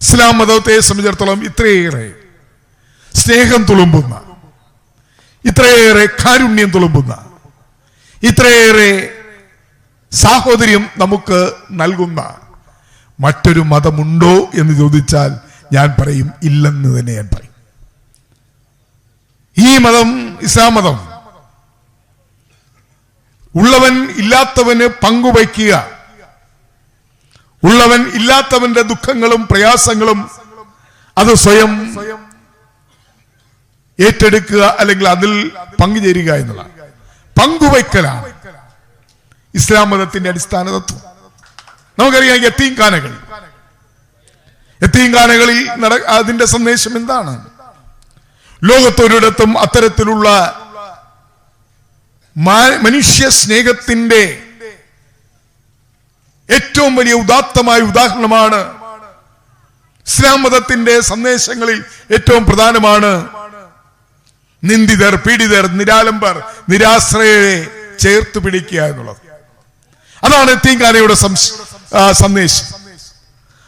ഇസ്ലാം മതത്തെ സംബന്ധിച്ചിടത്തോളം ഇത്രയേറെ സ്നേഹം തുളുമ്പുന്ന, ഇത്രയേറെ കാരുണ്യം തുളുമ്പുന്ന, ഇത്രയേറെ സാഹോദര്യം നമുക്ക് നൽകുന്ന മറ്റൊരു മതമുണ്ടോ എന്ന് ചോദിച്ചാൽ ഞാൻ പറയും ഇല്ലെന്ന് തന്നെ ഞാൻ പറയും. ഈ മതം, ഇസ്ലാം മതം, ഉള്ളവൻ ഇല്ലാത്തവന് പങ്കുവയ്ക്കുക, ഉള്ളവൻ ഇല്ലാത്തവന്റെ ദുഃഖങ്ങളും പ്രയാസങ്ങളും അത് സ്വയം ഏറ്റെടുക്കുക, അല്ലെങ്കിൽ അതിൽ പങ്കുചേരുക എന്നുള്ള പങ്കുവയ്ക്കലാണ് ഇസ്ലാം മതത്തിന്റെ അടിസ്ഥാന തത്വം. നമുക്കറിയാം യത്തീംഖാനകളിൽ അതിന്റെ സന്ദേശം എന്താണ്? ലോകത്തൊരിടത്തും അത്തരത്തിലുള്ള മനുഷ്യ സ്നേഹത്തിന്റെ ഏറ്റവും വലിയ ഉദാത്തമായ ഉദാഹരണമാണ്. ഇസ്ലാം മതത്തിന്റെ സന്ദേശങ്ങളിൽ ഏറ്റവും പ്രധാനമാണ് നിന്ദിതർ, പീഡിതർ, നിരാലംബർ, നിരാശ്രയരെ ചേർത്ത് പിടിക്കുക എന്നുള്ളത്. അതാണ് യത്തീംഖാനയുടെ സന്ദേശം.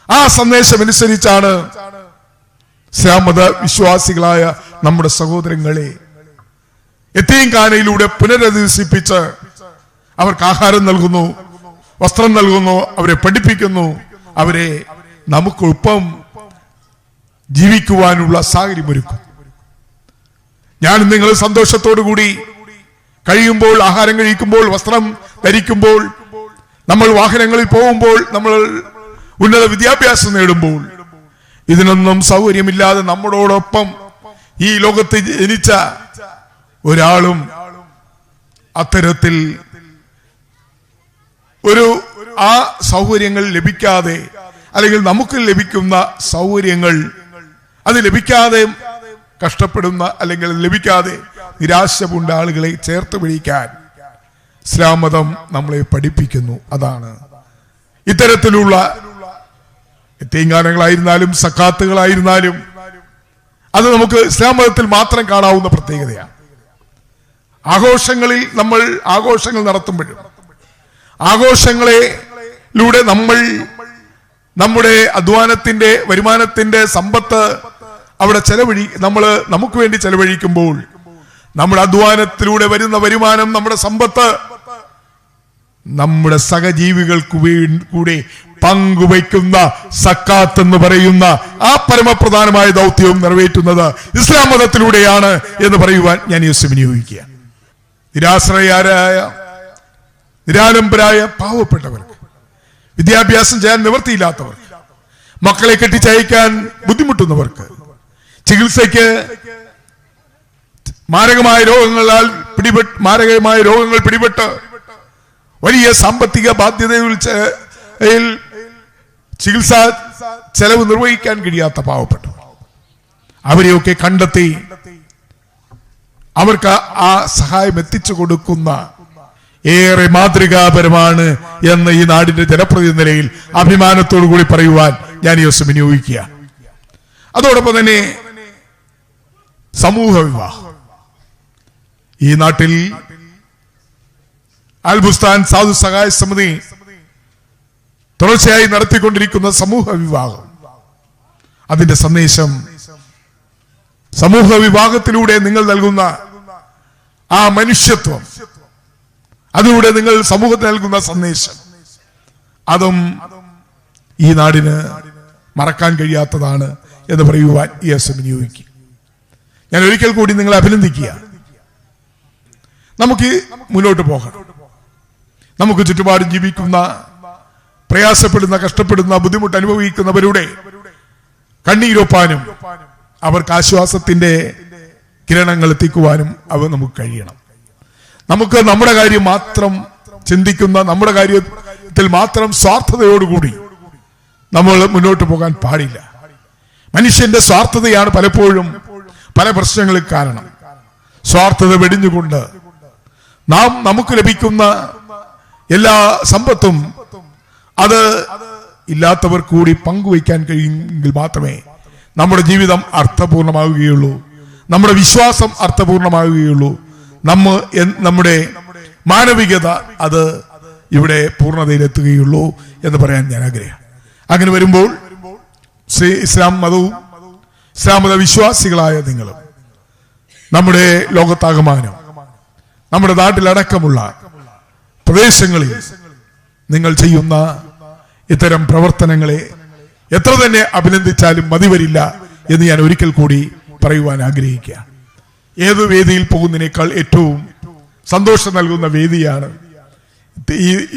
ആ സന്ദേശം അനുസരിച്ചാണ് ഇസ്ലാം മത വിശ്വാസികളായ നമ്മുടെ സഹോദരങ്ങളെ യത്തീംഖാനയിലൂടെ പുനരധിവസിപ്പിച്ച് അവർക്ക് ആഹാരം നൽകുന്നു, വസ്ത്രം നൽകുന്നു, അവരെ പഠിപ്പിക്കുന്നു, അവരെ നമുക്കൊപ്പം ജീവിക്കുവാനുള്ള സാഹചര്യമൊരുക്കും. ഞാൻ നിങ്ങൾ സന്തോഷത്തോടു കൂടി കഴിയുമ്പോൾ, ആഹാരം കഴിക്കുമ്പോൾ, വസ്ത്രം ധരിക്കുമ്പോൾ, നമ്മൾ വാഹനങ്ങളിൽ പോകുമ്പോൾ, നമ്മൾ ഉന്നത വിദ്യാഭ്യാസം നേടുമ്പോൾ, ഇതിനൊന്നും സൗകര്യമില്ലാതെ നമ്മളോടൊപ്പം ഈ ലോകത്ത് ജനിച്ച ഒരാളും അത്തരത്തിൽ ആ സൗകര്യങ്ങൾ ലഭിക്കാതെ, അല്ലെങ്കിൽ നമുക്ക് ലഭിക്കുന്ന സൗകര്യങ്ങൾ അത് ലഭിക്കാതെ കഷ്ടപ്പെടുന്ന, അല്ലെങ്കിൽ ലഭിക്കാതെ നിരാശ പൂണ്ട ആളുകളെ ചേർത്ത് പിടിക്കാൻ ഇസ്ലാം മതം നമ്മളെ പഠിപ്പിക്കുന്നു. അതാണ് ഇത്തരത്തിലുള്ള യത്തീംഖാനകളായിരുന്നാലും സക്കാത്തുകളായിരുന്നാലും അത് നമുക്ക് ഇസ്ലാം മതത്തിൽ മാത്രം കാണാവുന്ന പ്രത്യേകതയാണ്. ആഘോഷങ്ങളിൽ നമ്മൾ ആഘോഷങ്ങൾ നടത്തുമ്പോഴും ആഘോഷങ്ങളിലൂടെ നമ്മൾ നമ്മുടെ അധ്വാനത്തിന്റെ, വരുമാനത്തിന്റെ സമ്പത്ത് അവിടെ നമുക്ക് വേണ്ടി ചെലവഴിക്കുമ്പോൾ, നമ്മുടെ അധ്വാനത്തിലൂടെ വരുന്ന വരുമാനം, നമ്മുടെ സമ്പത്ത് നമ്മുടെ സഹജീവികൾക്ക് കൂടെ പങ്കുവയ്ക്കുന്ന സക്കാത്ത് എന്ന് പറയുന്ന ആ പരമപ്രധാനമായ ദൗത്യവും നിറവേറ്റുന്നത് ഇസ്ലാം മതത്തിലൂടെയാണ് എന്ന് പറയുവാൻ ഞാൻ ഈ വിനിയോഗിക്കുക. നിരാശ്രയരായ, നിരാലംബരായ പാവപ്പെട്ടവർക്ക്, വിദ്യാഭ്യാസം ചെയ്യാൻ നിവൃത്തിയില്ലാത്തവർക്ക്, മക്കളെ കെട്ടിച്ചയക്കാൻ ബുദ്ധിമുട്ടുന്നവർക്ക്, ചികിത്സയ്ക്ക് മാരകമായ രോഗങ്ങൾ പിടിപെട്ട് വലിയ സാമ്പത്തിക ബാധ്യതയിൽ ചികിത്സാ ചെലവ് നിർവഹിക്കാൻ കഴിയാത്ത പാവപ്പെട്ടവർ, അവരെയൊക്കെ കണ്ടെത്തി അവർക്ക് ആ സഹായം എത്തിച്ചു കൊടുക്കുന്ന ഏറെ മാതൃകാപരമാണ് എന്ന് ഈ നാടിന്റെ ജനപ്രതിനിധി നിലയിൽ അഭിമാനത്തോടു കൂടി പറയുവാൻ ഞാൻ ഈ ദിവസം വിനിയോഗിക്കുക. അതോടൊപ്പം തന്നെ സമൂഹ വിവാഹം, ഈ നാട്ടിൽ അൽബുസ്താൻ സാധു സഹായ സമിതി തുടർച്ചയായി നടത്തിക്കൊണ്ടിരിക്കുന്ന സമൂഹ വിവാഹം, അതിന്റെ സന്ദേശം, സമൂഹ വിവാഹത്തിലൂടെ നിങ്ങൾ നൽകുന്ന ആ മനുഷ്യത്വം, അതിലൂടെ നിങ്ങൾ സമൂഹത്തിന് നൽകുന്ന സന്ദേശം, അതും ഈ നാടിന് മറക്കാൻ കഴിയാത്തതാണ് എന്ന് പറയുവാൻ ഈ അവസരം വിനിയോഗിക്കുക. ഞാൻ ഒരിക്കൽ കൂടി നിങ്ങളെ അഭിനന്ദിക്കുക. നമുക്ക് മുന്നോട്ട് പോകണം. നമുക്ക് ചുറ്റുപാടും ജീവിക്കുന്ന, പ്രയാസപ്പെടുന്ന, കഷ്ടപ്പെടുന്ന, ബുദ്ധിമുട്ട് അനുഭവിക്കുന്നവരുടെ കണ്ണീരൊപ്പാനും അവർക്ക് ആശ്വാസത്തിന്റെ കിരണങ്ങൾ എത്തിക്കുവാനും നമുക്ക് കഴിയണം. നമുക്ക് നമ്മുടെ കാര്യം മാത്രം ചിന്തിക്കുന്ന, നമ്മുടെ കാര്യത്തിൽ മാത്രം സ്വാർത്ഥതയോടുകൂടി നമ്മൾ മുന്നോട്ട് പോകാൻ പാടില്ല. മനുഷ്യന്റെ സ്വാർത്ഥതയാണ് പലപ്പോഴും പല പ്രശ്നങ്ങൾക്ക് കാരണം. സ്വാർത്ഥത വെടിഞ്ഞുകൊണ്ട് നമുക്ക് ലഭിക്കുന്ന എല്ലാ സമ്പത്തും അത് ഇല്ലാത്തവർ കൂടി പങ്കുവയ്ക്കാൻ കഴിയുമെങ്കിൽ മാത്രമേ നമ്മുടെ ജീവിതം അർത്ഥപൂർണമാവുകയുള്ളൂ, നമ്മുടെ വിശ്വാസം അർത്ഥപൂർണമാവുകയുള്ളൂ, നമ്മുടെ മാനവികത അത് ഇവിടെ പൂർണ്ണതയിലെത്തുകയുള്ളൂ എന്ന് പറയാൻ ഞാൻ ആഗ്രഹിക്കുന്നു. അങ്ങനെ വരുമ്പോൾ ഇസ്ലാം മതവും ഇസ്ലാം മത വിശ്വാസികളായ നിങ്ങളും നമ്മുടെ ലോകത്താകമാനം നമ്മുടെ നാട്ടിലടക്കമുള്ള പ്രദേശങ്ങളിൽ നിങ്ങൾ ചെയ്യുന്ന ഇത്തരം പ്രവർത്തനങ്ങളെ എത്ര തന്നെ അഭിനന്ദിച്ചാലും മതി വരില്ല എന്ന് ഞാൻ ഒരിക്കൽ കൂടി പറയുവാൻ ആഗ്രഹിക്കുക. ഏത് വേദിയിൽ പോകുന്നതിനേക്കാൾ ഏറ്റവും സന്തോഷം നൽകുന്ന വേദിയാണ്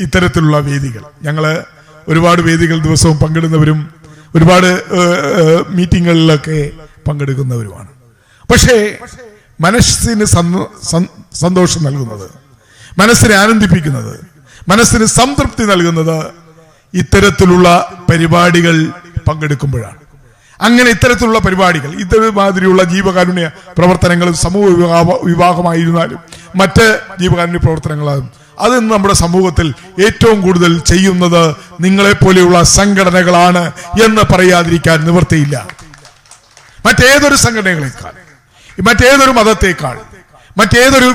ഇത്തരത്തിലുള്ള വേദികൾ. ഞങ്ങൾ ഒരുപാട് വേദികൾ ദിവസവും പങ്കിടുന്നവരും ഒരുപാട് മീറ്റിങ്ങുകളിലൊക്കെ പങ്കെടുക്കുന്നവരുമാണ്. പക്ഷേ മനസ്സിന് സന്തോഷം നൽകുന്നത്, മനസ്സിനെ ആനന്ദിപ്പിക്കുന്നത്, മനസ്സിന് സംതൃപ്തി നൽകുന്നത് ഇത്തരത്തിലുള്ള പരിപാടികൾ പങ്കെടുക്കുമ്പോഴാണ്. അങ്ങനെ ഇത്തരത്തിലുള്ള പരിപാടികൾ, ഇത്തരമാതിരിയുള്ള ജീവകാരുണ്യ പ്രവർത്തനങ്ങളും സമൂഹ വിവാഹമായിരുന്നാലും മറ്റ് ജീവകാരുണ്യ പ്രവർത്തനങ്ങളാകും, അത് നമ്മുടെ സമൂഹത്തിൽ ഏറ്റവും കൂടുതൽ ചെയ്യുന്നത് നിങ്ങളെപ്പോലെയുള്ള സംഘടനകളാണ് എന്ന് പറയാതിരിക്കാൻ നിവൃത്തിയില്ല. മറ്റേതൊരു സംഘടനകളെക്കാൾ, മറ്റേതൊരു മതത്തെക്കാൾ, മറ്റേതൊരു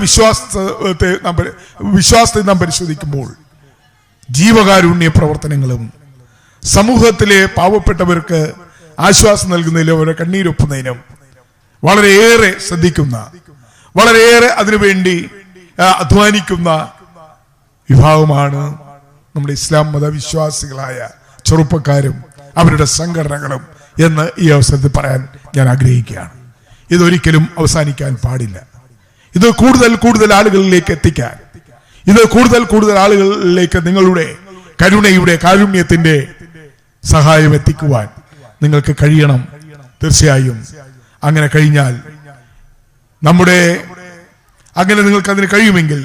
വിശ്വാസത്തെ നാം പരിശോധിക്കുമ്പോൾ ജീവകാരുണ്യ പ്രവർത്തനങ്ങളും സമൂഹത്തിലെ പാവപ്പെട്ടവർക്ക് ആശ്വാസം നൽകുന്നതിലും അവരെ കണ്ണീരൊപ്പുന്നതിനും വളരെയേറെ ശ്രദ്ധിക്കുന്ന, വളരെയേറെ അതിനുവേണ്ടി അധ്വാനിക്കുന്ന വിഭാഗമാണ് നമ്മുടെ ഇസ്ലാം മത വിശ്വാസികളായ ചെറുപ്പക്കാരും അവരുടെ സംഘടനകളും എന്ന് ഈ അവസരത്തിൽ പറയാൻ ഞാൻ ആഗ്രഹിക്കുകയാണ്. ഇതൊരിക്കലും അവസാനിക്കാൻ പാടില്ല. ഇത് കൂടുതൽ കൂടുതൽ ആളുകളിലേക്ക് എത്തിക്കാൻ, ഇത് കൂടുതൽ കൂടുതൽ ആളുകളിലേക്ക് നിങ്ങളുടെ കരുണയുടെ കാരുണ്യത്തിന്റെ സഹായം എത്തിക്കുവാൻ നിങ്ങൾക്ക് കഴിയണം. തീർച്ചയായും അങ്ങനെ കഴിഞ്ഞാൽ അങ്ങനെ നിങ്ങൾക്ക് അതിന് കഴിയുമെങ്കിൽ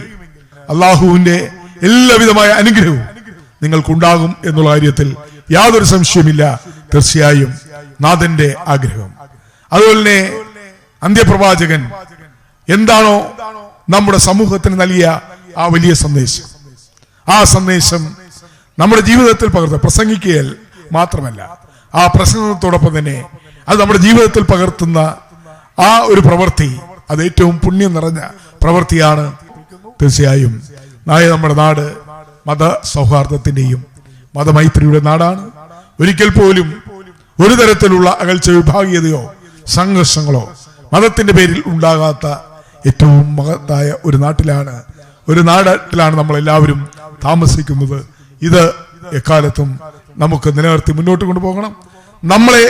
അള്ളാഹുവിന്റെ എല്ലാവിധമായ അനുഗ്രഹവും നിങ്ങൾക്കുണ്ടാകും എന്നുള്ള കാര്യത്തിൽ യാതൊരു സംശയമില്ല. തീർച്ചയായും നാഥന്റെ ആഗ്രഹം. അതുപോലെ തന്നെ അന്ത്യപ്രവാചകൻ എന്താണോ നമ്മുടെ സമൂഹത്തിന് നൽകിയ ആ വലിയ സന്ദേശം, ആ സന്ദേശം നമ്മുടെ ജീവിതത്തിൽ പ്രസംഗിക്കുകയിൽ മാത്രമല്ല, ആ പ്രസംഗത്തോടൊപ്പം തന്നെ അത് നമ്മുടെ ജീവിതത്തിൽ പകർത്തുന്ന ആ ഒരു പ്രവൃത്തി, അത് ഏറ്റവും പുണ്യം നിറഞ്ഞ പ്രവൃത്തിയാണ്. തീർച്ചയായും നമ്മുടെ നാട് മത സൗഹാർദ്ദത്തിന്റെയും മതമൈത്രിയുടെ നാടാണ്. ഒരിക്കൽ പോലും ഒരു തരത്തിലുള്ള അകൽച്ച, വിഭാഗീയതയോ സംഘർഷങ്ങളോ മതത്തിന്റെ പേരിൽ ഉണ്ടാകാത്ത ഏറ്റവും മഹത്തായ ഒരു നാട്ടിലാണ് നമ്മൾ എല്ലാവരും താമസിക്കുന്നത്. ഇത് എക്കാലത്തും നമുക്ക് നിലനിർത്തി മുന്നോട്ട് കൊണ്ടുപോകണം. നമ്മളെ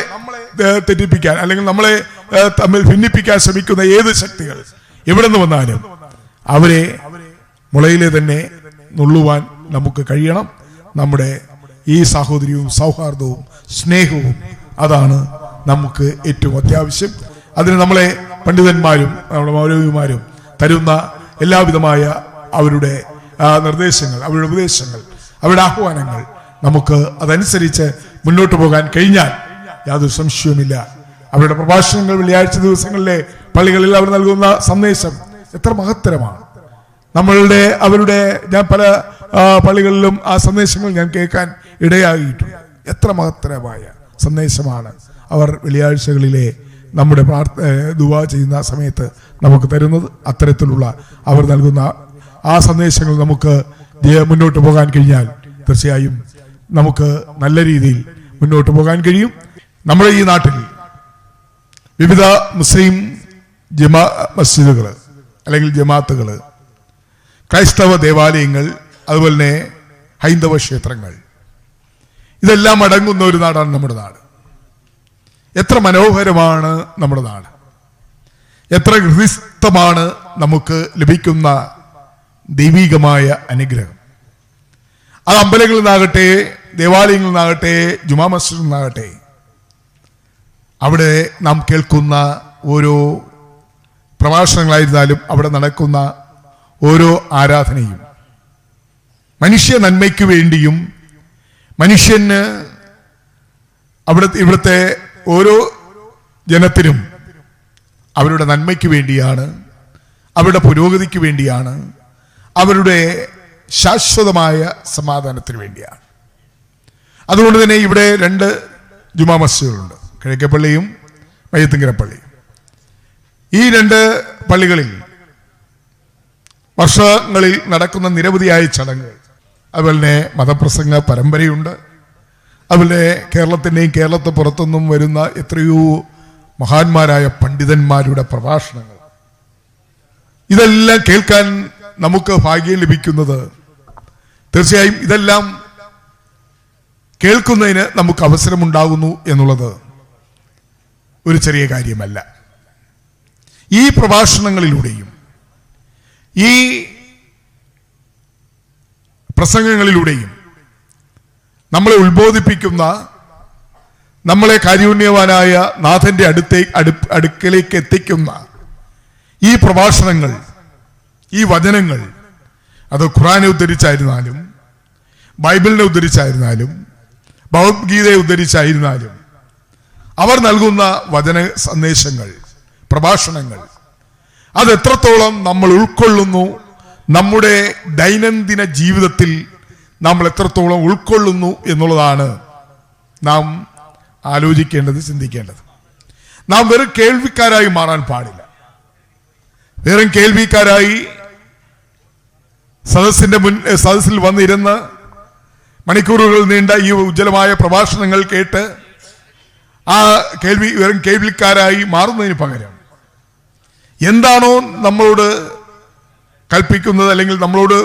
തെറ്റിപ്പിക്കാൻ അല്ലെങ്കിൽ നമ്മളെ തമ്മിൽ ഭിന്നിപ്പിക്കാൻ ശ്രമിക്കുന്ന ഏത് ശക്തികൾ എവിടെ നിന്ന് വന്നാലും അവരെ മുളയിലെ തന്നെ നുള്ളുവാൻ നമുക്ക് കഴിയണം. നമ്മുടെ ഈ സാഹോദര്യവും സൗഹാർദ്ദവും സ്നേഹവും അതാണ് നമുക്ക് ഏറ്റവും അത്യാവശ്യം. അതിന് നമ്മളെ പണ്ഡിതന്മാരും നമ്മുടെ മൗലവിമാരും തരുന്ന എല്ലാവിധമായ അവരുടെ നിർദ്ദേശങ്ങൾ, അവരുടെ ഉപദേശങ്ങൾ, അവരുടെ ആഹ്വാനങ്ങൾ നമുക്ക് അതനുസരിച്ച് മുന്നോട്ട് പോകാൻ കഴിഞ്ഞാൽ യാതൊരു സംശയവുമില്ല അവരുടെ പ്രഭാഷണങ്ങൾ വെള്ളിയാഴ്ച ദിവസങ്ങളിലെ പള്ളികളിൽ അവർ നൽകുന്ന സന്ദേശം എത്ര മഹത്തരമാണ്. അവരുടെ ഞാൻ പല പള്ളികളിലും ആ സന്ദേശങ്ങൾ ഞാൻ കേൾക്കാൻ ഇടയായിട്ടുണ്ട്. എത്ര മഹത്തരമായ സന്ദേശമാണ് അവർ വെള്ളിയാഴ്ചകളിലെ നമ്മുടെ ദുആ ചെയ്യുന്ന സമയത്ത് നമുക്ക് തരുന്നത്. അത്തരത്തിലുള്ള അവർ നൽകുന്ന ആ സന്ദേശങ്ങൾ നമുക്ക് മുന്നോട്ട് പോകാൻ കഴിഞ്ഞാൽ തീർച്ചയായും നമുക്ക് നല്ല രീതിയിൽ മുന്നോട്ട് പോകാൻ കഴിയും. നമ്മുടെ ഈ നാട്ടിൽ വിവിധ മുസ്ലിം മസ്ജിദുകൾ അല്ലെങ്കിൽ ജമാഅത്തുകൾ, ക്രൈസ്തവ ദേവാലയങ്ങൾ, അതുപോലെ തന്നെ ഹൈന്ദവ ക്ഷേത്രങ്ങൾ, ഇതെല്ലാം അടങ്ങുന്ന ഒരു നാടാണ് നമ്മുടെ നാട്. എത്ര മനോഹരമാണ് നമ്മുടെ നാട്, എത്ര ഹൃദിസ്ഥമാണ് നമുക്ക് ലഭിക്കുന്ന ദൈവികമായ അനുഗ്രഹം. അത് അമ്പലങ്ങളിൽ നിന്നാകട്ടെ, ദേവാലയങ്ങളിൽ നിന്നാകട്ടെ, ജുമാ മസ്ജിദിൽ നിന്നാകട്ടെ, അവിടെ നാം കേൾക്കുന്ന ഓരോ പ്രഭാഷണങ്ങളായിരുന്നാലും അവിടെ നടക്കുന്ന ഓരോ ആരാധനയും മനുഷ്യ നന്മയ്ക്ക് വേണ്ടിയും മനുഷ്യന് ഇവിടുത്തെ ഓരോ ജനത്തിനും അവരുടെ നന്മയ്ക്ക് വേണ്ടിയാണ്, അവരുടെ പുരോഗതിക്ക് വേണ്ടിയാണ്, അവരുടെ ശാശ്വതമായ സമാധാനത്തിന് വേണ്ടിയാണ്. അതുകൊണ്ട് തന്നെ ഇവിടെ 2 ജുമാ മസ്ജിദുകളുണ്ട്, കിഴക്കേപ്പള്ളിയും മയ്യത്തുങ്കര പള്ളിയും. ഈ 2 പള്ളികളിൽ വർഷങ്ങളിൽ നടക്കുന്ന നിരവധിയായ ചടങ്ങുകൾ, അതുപോലെ തന്നെ മതപ്രസംഗ പരമ്പരയുണ്ട്. അതുപോലെ കേരളത്തിൻ്റെയും കേരളത്തെ പുറത്തുനിന്നും വരുന്ന എത്രയോ മഹാന്മാരായ പണ്ഡിതന്മാരുടെ പ്രഭാഷണങ്ങൾ, ഇതെല്ലാം കേൾക്കാൻ നമുക്ക് ഭാഗ്യം ലഭിക്കുന്നത് തീർച്ചയായും ഇതെല്ലാം കേൾക്കുന്നതിന് നമുക്ക് അവസരമുണ്ടാകുന്നു എന്നുള്ളത് ഒരു ചെറിയ കാര്യമല്ല. ഈ പ്രഭാഷണങ്ങളിലൂടെയും ഈ പ്രസംഗങ്ങളിലൂടെയും നമ്മളെ ഉത്ബോധിപ്പിക്കുന്ന, നമ്മളെ കാരുണ്യവാനായ നാഥന്റെ അടുക്കലേക്ക് എത്തിക്കുന്ന ഈ പ്രഭാഷണങ്ങൾ, ഈ വചനങ്ങൾ, അത് ഖുർആനെ ഉദ്ധരിച്ചായിരുന്നാലും ബൈബിളിനെ ഉദ്ധരിച്ചായിരുന്നാലും ഭഗവത്ഗീതയെ ഉദ്ധരിച്ചായിരുന്നാലും അവർ നൽകുന്ന വചന സന്ദേശങ്ങൾ, പ്രഭാഷണങ്ങൾ, അത് എത്രത്തോളം നമ്മൾ ഉൾക്കൊള്ളുന്നു, നമ്മുടെ ദൈനംദിന ജീവിതത്തിൽ നമ്മൾ എത്രത്തോളം ഉൾക്കൊള്ളുന്നു എന്നുള്ളതാണ് നാം ആലോചിക്കേണ്ടത്, ചിന്തിക്കേണ്ടത്. നാം വെറും കേൾവിക്കാരായി മാറാൻ പാടില്ല. വെറും കേൾവിക്കാരായി സദസ്സിൽ വന്നിരുന്ന് മണിക്കൂറുകൾ നീണ്ട ഈ ഉജ്ജ്വലമായ പ്രഭാഷണങ്ങൾ കേട്ട് ആ വെറും കേൾവിക്കാരായി മാറുന്നതിന് പകരം എന്താണോ നമ്മളോട് കൽപ്പിക്കുന്നത്, അല്ലെങ്കിൽ നമ്മളോട്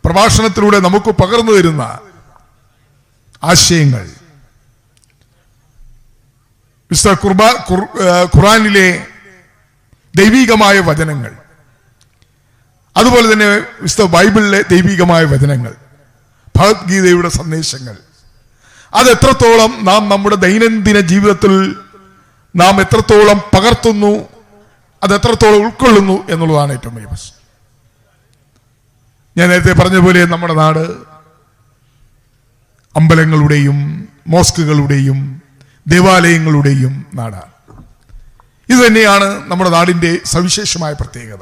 പ്രഭാഷണത്തിലൂടെ നമുക്ക് പകർന്നു തരുന്ന ആശയങ്ങൾ, ഖുർആനിലെ ദൈവികമായ വചനങ്ങൾ, അതുപോലെ തന്നെ വിശുദ്ധ ബൈബിളിലെ ദൈവികമായ വചനങ്ങൾ, ഭഗവത്ഗീതയുടെ സന്ദേശങ്ങൾ, അത് എത്രത്തോളം നാം നമ്മുടെ ദൈനംദിന ജീവിതത്തിൽ നാം എത്രത്തോളം പകർത്തുന്നു, അത് എത്രത്തോളം ഉൾക്കൊള്ളുന്നു എന്നുള്ളതാണ് ഏറ്റവും വലിയ പ്രശ്നം. ഞാൻ നേരത്തെ പറഞ്ഞ പോലെ നമ്മുടെ നാട് അമ്പലങ്ങളുടെയും മോസ്കുകളുടെയും ദേവാലയങ്ങളുടെയും നാടാണ്. ഇത് തന്നെയാണ് നമ്മുടെ നാടിൻ്റെ സവിശേഷമായ പ്രത്യേകത.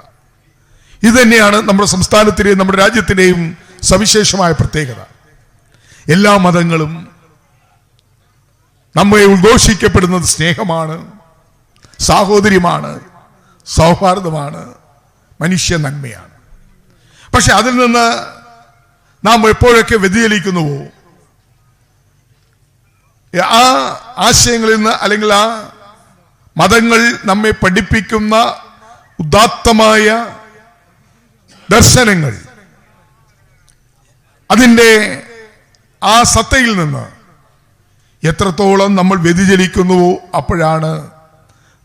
ഇത് തന്നെയാണ് നമ്മുടെ സംസ്ഥാനത്തിൻ്റെയും നമ്മുടെ രാജ്യത്തിൻ്റെയും സവിശേഷമായ പ്രത്യേകത. എല്ലാ മതങ്ങളും നമ്മെ ഉദ്ഘോഷിക്കപ്പെടുന്നത് സ്നേഹമാണ്, സാഹോദര്യമാണ്, സൗഹാർദ്ദമാണ്, മനുഷ്യ നന്മയാണ്. പക്ഷെ അതിൽ നിന്ന് നാം എപ്പോഴൊക്കെ വ്യതിചലിക്കുന്നുവോ, ആ ആശയങ്ങളിൽ നിന്ന്, അല്ലെങ്കിൽ ആ മതങ്ങൾ നമ്മെ പഠിപ്പിക്കുന്ന ഉദാത്തമായ ദർശനങ്ങൾ, അതിൻ്റെ ആ സത്തയിൽ നിന്ന് എത്രത്തോളം നമ്മൾ വ്യതിചലിക്കുന്നുവോ അപ്പോഴാണ്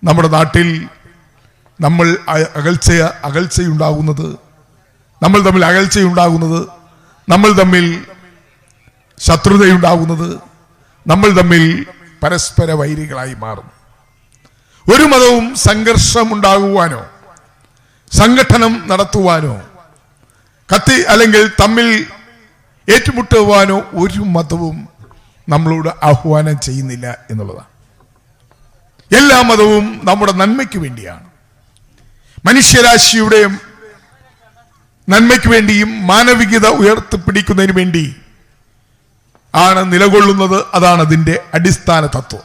നമ്മുടെ നാട്ടിൽ നമ്മൾ അകൽച്ചയുണ്ടാകുന്നത്, നമ്മൾ തമ്മിൽ അകൽച്ചയുണ്ടാകുന്നത്, നമ്മൾ തമ്മിൽ ശത്രുതയുണ്ടാകുന്നത്, നമ്മൾ തമ്മിൽ പരസ്പര വൈരികളായി മാറും. ഒരു മതവും സംഘർഷമുണ്ടാകുവാനോ സംഘട്ടനം നടത്തുവാനോ അല്ലെങ്കിൽ തമ്മിൽ ഏറ്റുമുട്ടുവാനോ ഒരു മതവും നമ്മളോട് ആഹ്വാനം ചെയ്യുന്നില്ല എന്നുള്ളതാണ്. എല്ലാ മതവും നമ്മുടെ നന്മയ്ക്ക് വേണ്ടിയാണ്, മനുഷ്യരാശിയുടെ നന്മയ്ക്ക് വേണ്ടിയും മാനവികത ഉയർത്തിപ്പിടിക്കുന്നതിന് വേണ്ടി ആണ് നിലകൊള്ളുന്നത്. അതാണ് അതിൻ്റെ അടിസ്ഥാന തത്വം.